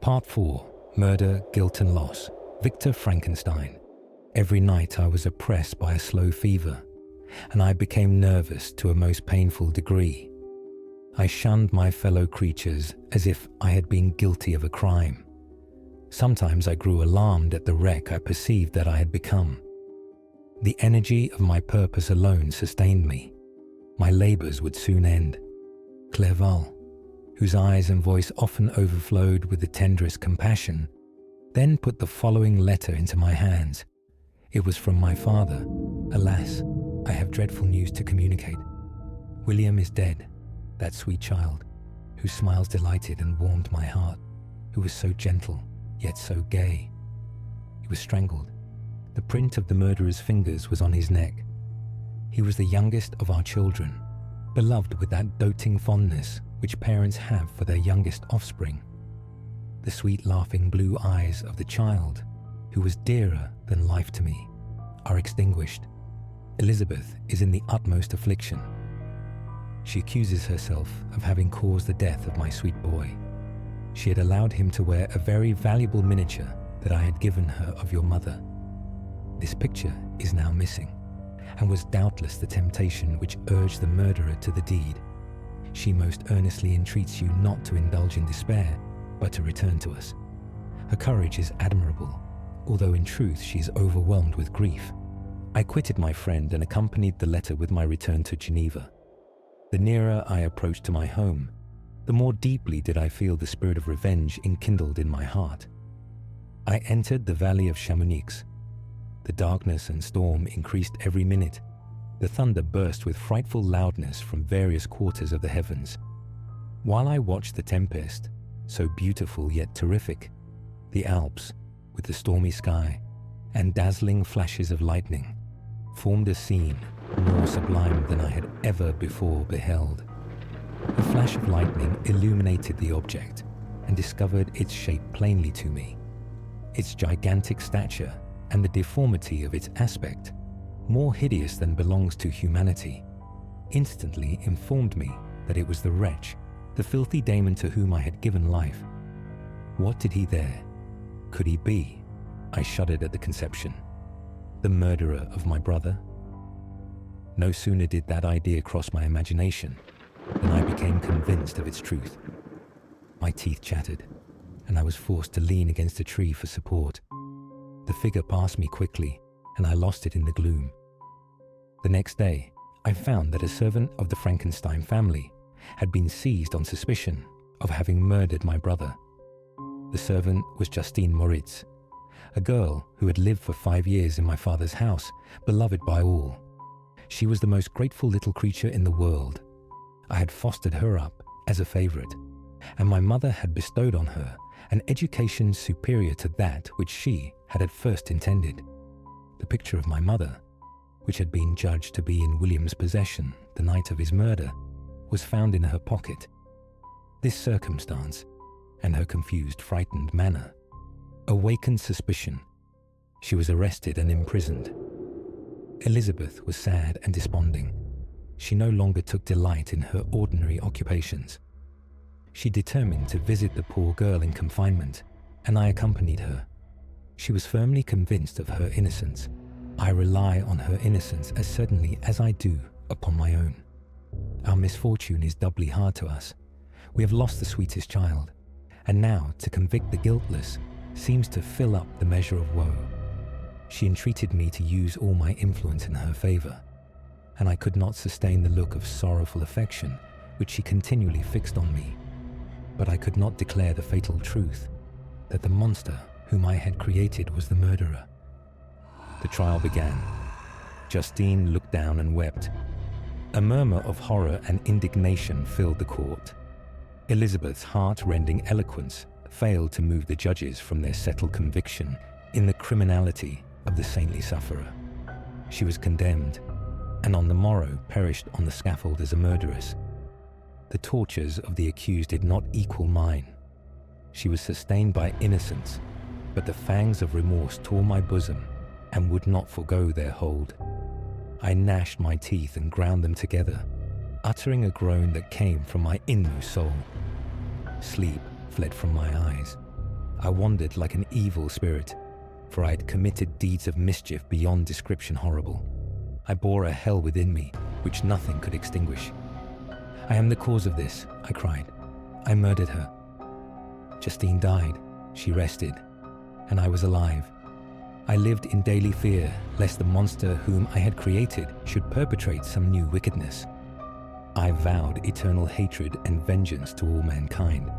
Part 4. Murder, Guilt and Loss. Victor Frankenstein. Every night I was oppressed by a slow fever, and I became nervous to a most painful degree. I shunned my fellow creatures as if I had been guilty of a crime. Sometimes I grew alarmed at the wreck I perceived that I had become. The energy of my purpose alone sustained me. My labors would soon end. Clerval, whose eyes and voice often overflowed with the tenderest compassion, then put the following letter into my hands. It was from my father. Alas, I have dreadful news to communicate. William is dead, that sweet child, whose smiles delighted and warmed my heart, who was so gentle, yet so gay. He was strangled. The print of the murderer's fingers was on his neck. He was the youngest of our children, beloved with that doting fondness which parents have for their youngest offspring. The sweet laughing blue eyes of the child, who was dearer than life to me, are extinguished. Elizabeth is in the utmost affliction. She accuses herself of having caused the death of my sweet boy. She had allowed him to wear a very valuable miniature that I had given her of your mother. This picture is now missing, and was doubtless the temptation which urged the murderer to the deed. She most earnestly entreats you not to indulge in despair, but to return to us. Her courage is admirable, although in truth she is overwhelmed with grief. I quitted my friend and accompanied the letter with my return to Geneva. The nearer I approached to my home, the more deeply did I feel the spirit of revenge enkindled in my heart. I entered the valley of Chamonix. The darkness and storm increased every minute. The thunder burst with frightful loudness from various quarters of the heavens. While I watched the tempest, so beautiful yet terrific, the Alps, with the stormy sky and dazzling flashes of lightning, formed a scene more sublime than I had ever before beheld. A flash of lightning illuminated the object and discovered its shape plainly to me. Its gigantic stature and the deformity of its aspect, more hideous than belongs to humanity, instantly informed me that it was the wretch, the filthy Damon to whom I had given life. What did he there? Could he be? I shuddered at the conception. The murderer of my brother? No sooner did that idea cross my imagination than I became convinced of its truth. My teeth chattered, and I was forced to lean against a tree for support. The figure passed me quickly, and I lost it in the gloom. The next day, I found that a servant of the Frankenstein family had been seized on suspicion of having murdered my brother. The servant was Justine Moritz, a girl who had lived for 5 years in my father's house, beloved by all. She was the most grateful little creature in the world. I had fostered her up as a favorite, and my mother had bestowed on her an education superior to that which she had at first intended. The picture of my mother, which had been judged to be in William's possession the night of his murder, was found in her pocket. This circumstance, and her confused, frightened manner, awakened suspicion. She was arrested and imprisoned. Elizabeth was sad and desponding. She no longer took delight in her ordinary occupations. She determined to visit the poor girl in confinement, and I accompanied her. She was firmly convinced of her innocence. I rely on her innocence as certainly as I do upon my own. Our misfortune is doubly hard to us. We have lost the sweetest child, and now to convict the guiltless seems to fill up the measure of woe. She entreated me to use all my influence in her favor, and I could not sustain the look of sorrowful affection which she continually fixed on me. But I could not declare the fatal truth, that the monster whom I had created was the murderer. The trial began. Justine looked down and wept. A murmur of horror and indignation filled the court. Elizabeth's heart-rending eloquence failed to move the judges from their settled conviction in the criminality of the saintly sufferer. She was condemned, and on the morrow perished on the scaffold as a murderess. The tortures of the accused did not equal mine. She was sustained by innocence, but the fangs of remorse tore my bosom and would not forego their hold. I gnashed my teeth and ground them together, uttering a groan that came from my inmost soul. Sleep fled from my eyes. I wandered like an evil spirit, for I had committed deeds of mischief beyond description horrible. I bore a hell within me, which nothing could extinguish. I am the cause of this, I cried. I murdered her. Justine died, she rested, and I was alive. I lived in daily fear lest the monster whom I had created should perpetrate some new wickedness. I vowed eternal hatred and vengeance to all mankind.